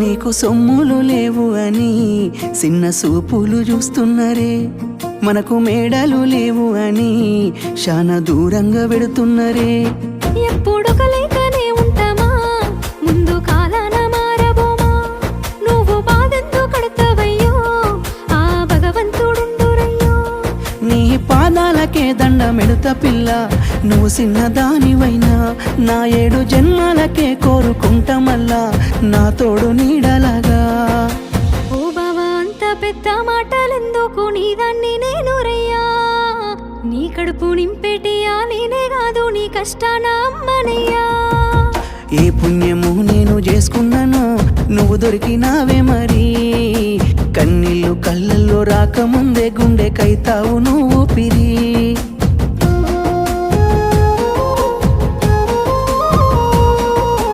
నీకు సొమ్ములు లేవు అని చిన్న సూపులు చూస్తున్నరే, మనకు మేడలు లేవు అని శానా దూరంగా పెడుతున్నరే. ఎప్పుడొక లేకనే ఉంటామా, ముందు కాలాన మారబోమా. నువ్వు బాధెందుకు కడతావయ్యో, ఆ భగవంతుడుండురయ్యో. నీ పాదాలకే దండమెడుత పిల్ల, నువ్వు చిన్నదానివైనా నా 7 జన్మాలకే కోరుకుంటా మల్లా నా తోడు నీడలాగా. ఓ బావా అంత పెద్ద మాటలెందుకు, నీదాన్ని నేను రయ్యా. నీ కడుపు నింపేటియా నేనే కాదు, నీ కష్టాన అమ్మనయ్యా. ఏ పుణ్యము నేను చేసుకున్నానో నువ్వు దొరికినావే మరి, కన్నీళ్ళు కళ్ళల్లో రాకముందే గుండె కైతావు నువ్వు పిరి.